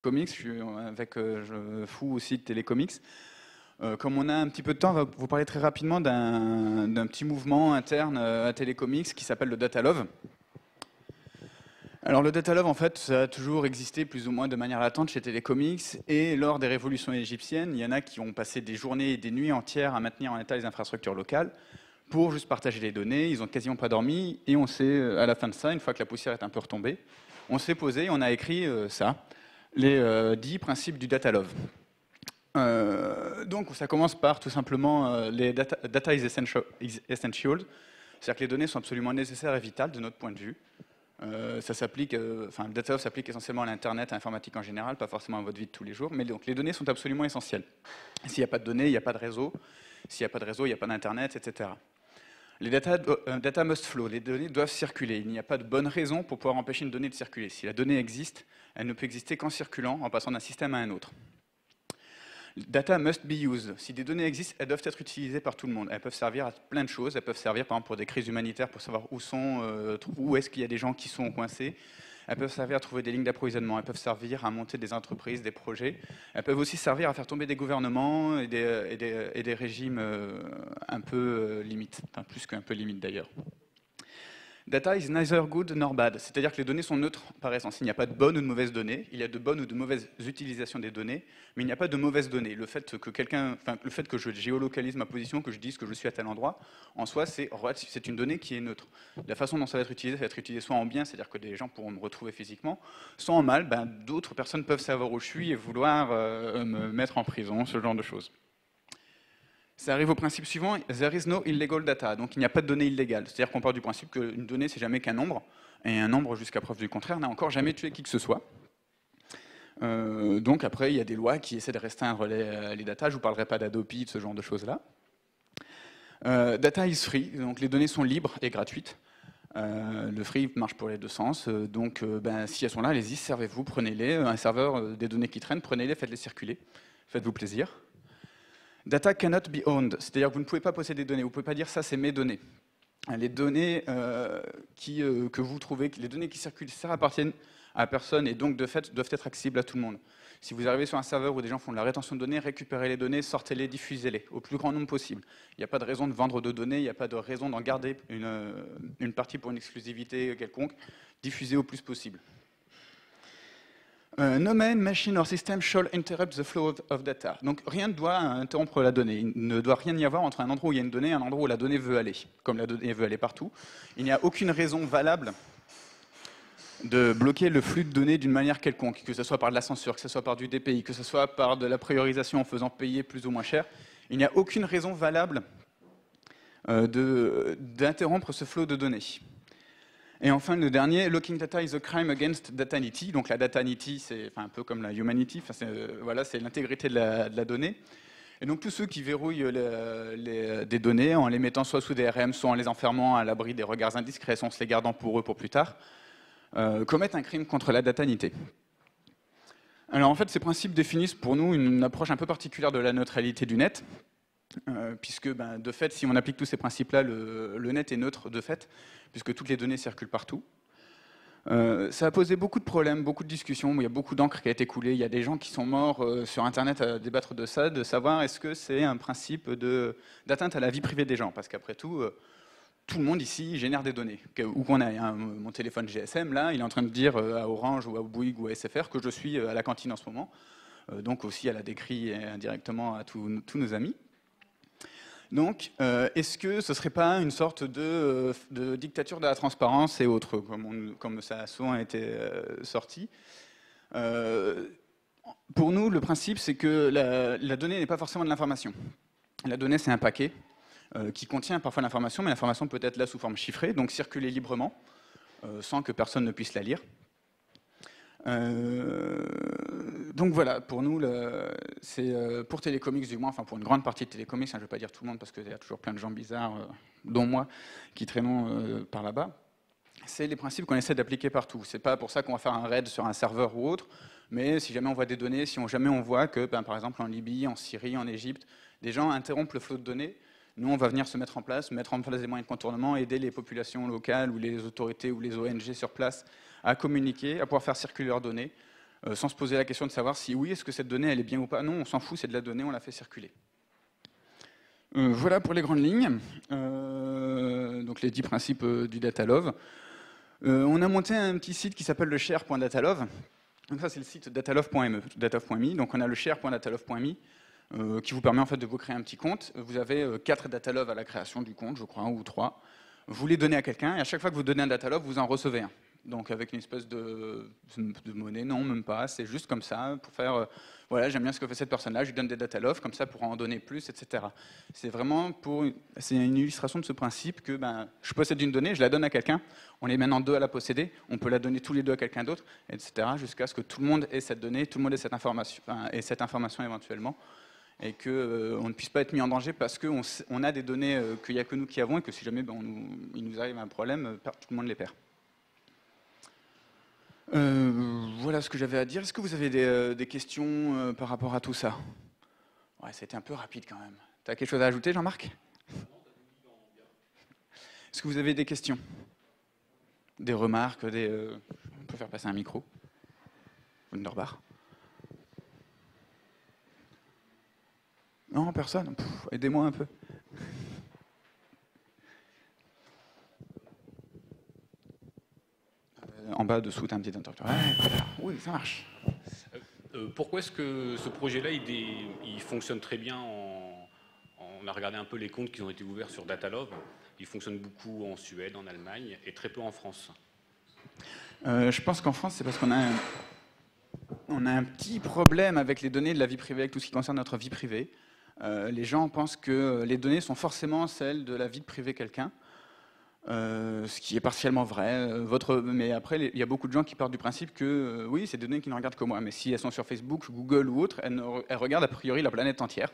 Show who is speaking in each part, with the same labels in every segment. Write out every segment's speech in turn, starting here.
Speaker 1: Comics, je suis avec fou aussi de télécomics. Comme on a un petit peu de temps, on va vous parler très rapidement d'un petit mouvement interne à Télécomics qui s'appelle le Data Love. Alors le Data Love, en fait, ça a toujours existé plus ou moins de manière latente chez Télécomics, et lors des révolutions égyptiennes, il y en a qui ont passé des journées et des nuits entières à maintenir en état les infrastructures locales pour juste partager les données. Ils ont quasiment pas dormi, et on s'est, à la fin de ça, une fois que la poussière est un peu retombée, on s'est posé et on a écrit ça, les 10 principes du Data Love. Donc ça commence par tout simplement les data is essential, c'est-à-dire que les données sont absolument nécessaires et vitales de notre point de vue. Ça s'applique, enfin le data love s'applique essentiellement à l'internet, à l'informatique en général, pas forcément à votre vie de tous les jours, mais donc les données sont absolument essentielles. S'il n'y a pas de données, il n'y a pas de réseau. S'il n'y a pas de réseau, il n'y a pas d'internet, etc. Les data must flow, les données doivent circuler. Il n'y a pas de bonne raison pour pouvoir empêcher une donnée de circuler. Si la donnée existe, elle ne peut exister qu'en circulant, en passant d'un système à un autre. Data must be used. Si des données existent, elles doivent être utilisées par tout le monde. Elles peuvent servir à plein de choses. Elles peuvent servir par exemple pour des crises humanitaires, pour savoir où est-ce qu'il y a des gens qui sont coincés. Elles peuvent servir à trouver des lignes d'approvisionnement. Elles peuvent servir à monter des entreprises, des projets. Elles peuvent aussi servir à faire tomber des gouvernements et des régimes un peu limites, enfin plus qu'un peu limites d'ailleurs. Data is neither good nor bad, c'est-à-dire que les données sont neutres par essence. Il n'y a pas de bonnes ou de mauvaises données, il y a de bonnes ou de mauvaises utilisations des données, mais il n'y a pas de mauvaises données. Le fait que je géolocalise ma position, que je dise que je suis à tel endroit, en soi, c'est une donnée qui est neutre. La façon dont ça va être utilisé soit en bien, c'est-à-dire que des gens pourront me retrouver physiquement, soit en mal, d'autres personnes peuvent savoir où je suis et vouloir me mettre en prison, ce genre de choses. Ça arrive au principe suivant, there is no illegal data, donc il n'y a pas de données illégales. C'est-à-dire qu'on part du principe qu'une donnée, c'est jamais qu'un nombre, et un nombre, jusqu'à preuve du contraire, n'a encore jamais tué qui que ce soit. Donc après, il y a des lois qui essaient de restreindre les datas, je ne vous parlerai pas d'Adopi, de ce genre de choses-là. Data is free, donc les données sont libres et gratuites. Le free marche pour les deux sens, donc si elles sont là, allez-y, servez-vous, prenez-les. Un serveur, des données qui traînent, prenez-les, faites-les circuler, faites-vous plaisir. Data cannot be owned, c'est-à-dire que vous ne pouvez pas posséder des données, vous ne pouvez pas dire ça c'est mes données. Les données que vous trouvez, les données qui circulent, ça appartiennent à personne et donc de fait doivent être accessibles à tout le monde. Si vous arrivez sur un serveur où des gens font de la rétention de données, récupérez les données, sortez-les, diffusez-les au plus grand nombre possible. Il n'y a pas de raison de vendre de données, il n'y a pas de raison d'en garder une partie pour une exclusivité quelconque, diffusez au plus possible. No man, machine or system shall interrupt the flow of data. Donc rien ne doit interrompre la donnée. Il ne doit rien y avoir entre un endroit où il y a une donnée et un endroit où la donnée veut aller. Comme la donnée veut aller partout, il n'y a aucune raison valable de bloquer le flux de données d'une manière quelconque, que ce soit par de la censure, que ce soit par du DPI, que ce soit par de la priorisation en faisant payer plus ou moins cher. Il n'y a aucune raison valable d'interrompre ce flot de données. Et enfin, le dernier, locking data is a crime against datanity. Donc la datanity, c'est un peu comme la humanity, voilà, c'est l'intégrité de la donnée. Et donc tous ceux qui verrouillent des données en les mettant soit sous DRM, soit en les enfermant à l'abri des regards indiscrets, soit en se les gardant pour eux pour plus tard, commettent un crime contre la datanité. Alors en fait, ces principes définissent pour nous une approche un peu particulière de la neutralité du net, puisque de fait, si on applique tous ces principes-là, le net est neutre de fait, puisque toutes les données circulent partout. Ça a posé beaucoup de problèmes, beaucoup de discussions, il y a beaucoup d'encre qui a été coulée, il y a des gens qui sont morts sur Internet à débattre de ça, de savoir est-ce que c'est un principe d'atteinte à la vie privée des gens, parce qu'après tout, tout le monde ici génère des données. Où qu'on aille, hein, mon téléphone GSM, là, il est en train de dire à Orange ou à Bouygues ou à SFR que je suis à la cantine en ce moment, donc aussi elle a décrit indirectement à tous nos amis. Donc, est-ce que ce ne serait pas une sorte de dictature de la transparence et autres, comme ça a souvent été sorti Pour nous, le principe, c'est que la donnée n'est pas forcément de l'information. La donnée, c'est un paquet qui contient parfois l'information, mais l'information peut être là sous forme chiffrée, donc circuler librement, sans que personne ne puisse la lire. Donc voilà, pour nous, c'est pour Télécomics du moins, enfin pour une grande partie de Télécomics, hein, je ne vais pas dire tout le monde parce qu'il y a toujours plein de gens bizarres, dont moi, qui traînons par là-bas. C'est les principes qu'on essaie d'appliquer partout. C'est pas pour ça qu'on va faire un raid sur un serveur ou autre, mais si jamais on voit des données, si jamais on voit que, par exemple en Libye, en Syrie, en Égypte, des gens interrompent le flot de données, nous on va venir se mettre en place des moyens de contournement, aider les populations locales ou les autorités ou les ONG sur place à communiquer, à pouvoir faire circuler leurs données sans se poser la question de savoir si oui, est-ce que cette donnée elle est bien ou pas. Non, on s'en fout, c'est de la donnée, on la fait circuler. Voilà pour les grandes lignes, donc les 10 principes du data love. On a monté un petit site qui s'appelle le share.datalove. Donc ça c'est le site datalove.me, datalove.me. Donc on a le share.datalove.me qui vous permet en fait de vous créer un petit compte. Vous avez 4 datalove à la création du compte, je crois, ou 3. Vous les donnez à quelqu'un et à chaque fois que vous donnez un datalove, vous en recevez un. Donc avec une espèce de monnaie, non, même pas, c'est juste comme ça, pour faire, voilà, j'aime bien ce que fait cette personne-là, je lui donne des datalove, comme ça pour en donner plus, etc. C'est vraiment c'est une illustration de ce principe que je possède une donnée, je la donne à quelqu'un, on est maintenant 2 à la posséder, on peut la donner tous les 2 à quelqu'un d'autre, etc. Jusqu'à ce que tout le monde ait cette donnée, tout le monde ait cette information éventuellement, et qu'on ne puisse pas être mis en danger parce qu'on a des données qu'il n'y a que nous qui avons, et que si jamais il nous arrive un problème, tout le monde les perd. Voilà ce que j'avais à dire. Est-ce que vous avez des questions par rapport à tout ça? Ouais, c'était un peu rapide quand même. Tu as quelque chose à ajouter, Jean-Marc? Est-ce que vous avez des questions? Des remarques? On peut faire passer un micro. Wunderbar. Non, personne. Aidez-moi un peu. En bas, dessous, tu as un petit interrupteur. Oui, ça marche.
Speaker 2: Pourquoi est-ce que ce projet-là, il fonctionne très bien on a regardé un peu les comptes qui ont été ouverts sur Datalove. Il fonctionne beaucoup en Suède, en Allemagne, et très peu en France.
Speaker 1: Je pense qu'en France, c'est parce qu'on a un petit problème avec les données de la vie privée, avec tout ce qui concerne notre vie privée. Les gens pensent que les données sont forcément celles de la vie privée de quelqu'un. Ce qui est partiellement vrai. Mais après, il y a beaucoup de gens qui partent du principe que oui, c'est des données qui ne regardent que moi. Mais si elles sont sur Facebook, Google ou autre, elles regardent a priori la planète entière.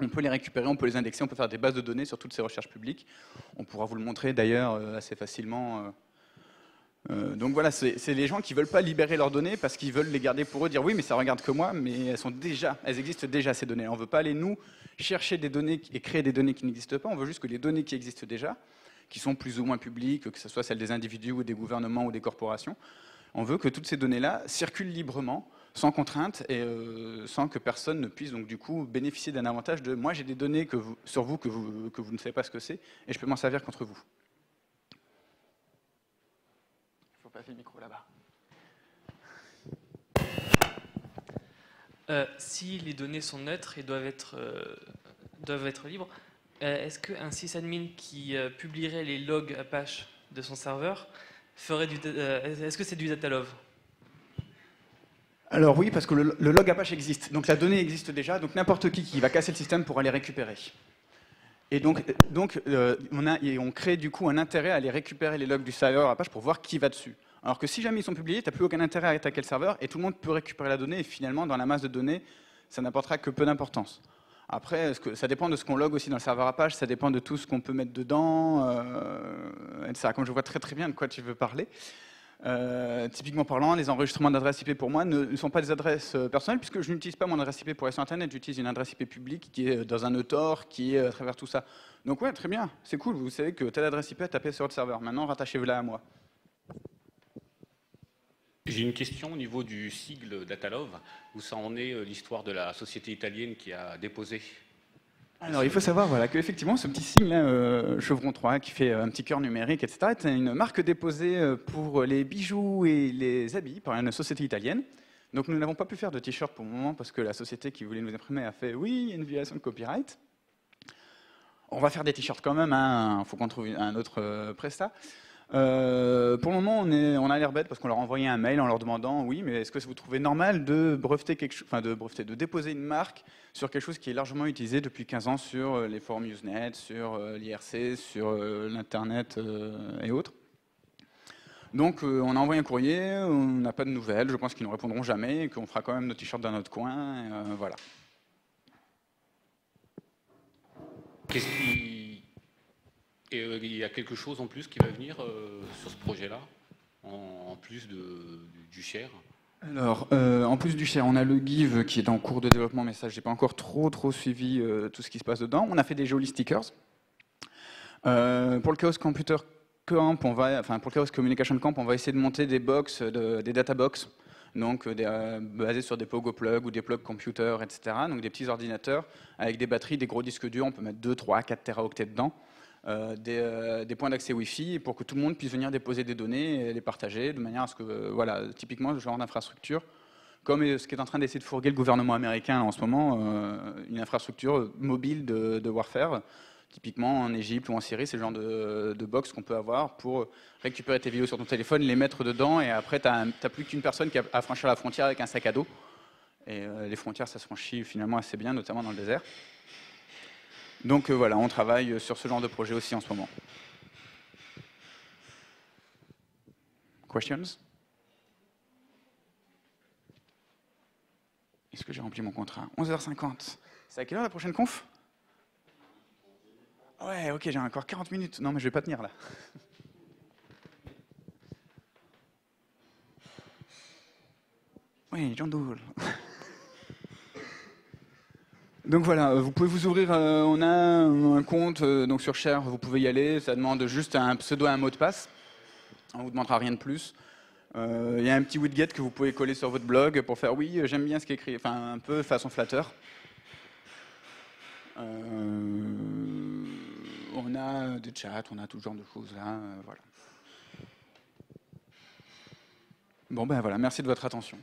Speaker 1: On peut les récupérer, on peut les indexer, on peut faire des bases de données sur toutes ces recherches publiques. On pourra vous le montrer d'ailleurs assez facilement. Donc voilà, c'est les gens qui ne veulent pas libérer leurs données parce qu'ils veulent les garder pour eux, dire oui, mais ça regarde que moi, mais elles existent déjà ces données. On ne veut pas aller nous chercher des données et créer des données qui n'existent pas. On veut juste que les données qui existent déjà, qui sont plus ou moins publiques, que ce soit celles des individus ou des gouvernements ou des corporations. On veut que toutes ces données-là circulent librement, sans contrainte et sans que personne ne puisse donc du coup bénéficier d'un avantage de moi j'ai des données sur vous que vous ne savez pas ce que c'est et je peux m'en servir contre vous. Il faut passer le micro là-bas.
Speaker 3: Si les données sont neutres et doivent être libres, est-ce qu'un sysadmin qui publierait les logs Apache de son serveur ferait est-ce que c'est du Datalove?
Speaker 1: Alors oui, parce que le log Apache existe, donc la donnée existe déjà, donc n'importe qui va casser le système pour aller récupérer. Et donc on crée du coup un intérêt à aller récupérer les logs du serveur Apache pour voir qui va dessus. Alors que si jamais ils sont publiés, tu n'as plus aucun intérêt à attaquer le serveur et tout le monde peut récupérer la donnée et finalement dans la masse de données, ça n'apportera que peu d'importance. Après, ça dépend de ce qu'on log aussi dans le serveur Apache, ça dépend de tout ce qu'on peut mettre dedans, etc. Comme je vois très très bien de quoi tu veux parler. Typiquement parlant, les enregistrements d'adresses IP pour moi ne sont pas des adresses personnelles puisque je n'utilise pas mon adresse IP pour aller sur Internet, j'utilise une adresse IP publique qui est dans un nœud Tor, qui est à travers tout ça. Donc ouais, très bien, c'est cool, vous savez que telle adresse IP est tapée sur le serveur. Maintenant, rattachez-vous-la à moi.
Speaker 2: J'ai une question au niveau du sigle Datalove, où ça en est l'histoire de la société italienne qui a déposé.
Speaker 1: Alors il faut savoir voilà, qu'effectivement ce petit signe là, Chevron 3 qui fait un petit cœur numérique, etc., est une marque déposée pour les bijoux et les habits par une société italienne. Donc nous n'avons pas pu faire de t-shirt pour le moment parce que la société qui voulait nous imprimer a fait oui, il y a une violation de copyright. On va faire des t-shirts quand même, il faut qu'on trouve un autre prestat. Pour le moment, on a l'air bête parce qu'on leur a envoyé un mail en leur demandant oui, mais est-ce que vous trouvez normal de breveter de déposer une marque sur quelque chose qui est largement utilisé depuis 15 ans sur les forums Usenet, sur l'IRC, sur l'internet et autres. Donc on a envoyé un courrier, on n'a pas de nouvelles, je pense qu'ils ne répondront jamais et qu'on fera quand même nos t-shirts dans notre coin, voilà.
Speaker 2: Qu'est-ce qui... Et il y a quelque chose en plus qui va venir sur ce projet-là, en plus du share?
Speaker 1: Alors, en plus du share, on a le Give qui est en cours de développement, mais ça, j'ai pas encore trop suivi tout ce qui se passe dedans. On a fait des jolis stickers. Pour le Chaos Computer Camp, pour le Chaos Communication Camp, on va essayer de monter des box, des data box, donc basés sur des Pogo Plug ou des Plug Computer, etc. Donc des petits ordinateurs avec des batteries, des gros disques durs, on peut mettre 2, 3, 4 téraoctets dedans. Des points d'accès Wi-Fi pour que tout le monde puisse venir déposer des données et les partager de manière à ce que, voilà, typiquement ce genre d'infrastructure, comme ce qui est en train d'essayer de fourguer le gouvernement américain en ce moment, une infrastructure mobile de warfare, typiquement en Égypte ou en Syrie, c'est le genre de box qu'on peut avoir pour récupérer tes vidéos sur ton téléphone, les mettre dedans, et après tu n'as plus qu'une personne qui a à franchir la frontière avec un sac à dos. Et les frontières, ça se franchit finalement assez bien, notamment dans le désert. Donc voilà, on travaille sur ce genre de projet aussi en ce moment. Questions? Est-ce que j'ai rempli mon contrat? 11h50. C'est à quelle heure la prochaine conf? Ouais, ok, j'ai encore 40 minutes. Non, mais je vais pas tenir là. Oui, John Doole. Donc voilà, vous pouvez vous ouvrir, on a un compte donc sur Share, vous pouvez y aller, ça demande juste un pseudo et un mot de passe, on ne vous demandera rien de plus. Il y a un petit widget que vous pouvez coller sur votre blog pour faire oui, j'aime bien ce qui est écrit, enfin un peu façon flatteur. On a des chats, on a tout genre de choses là, voilà. Bon ben voilà, merci de votre attention.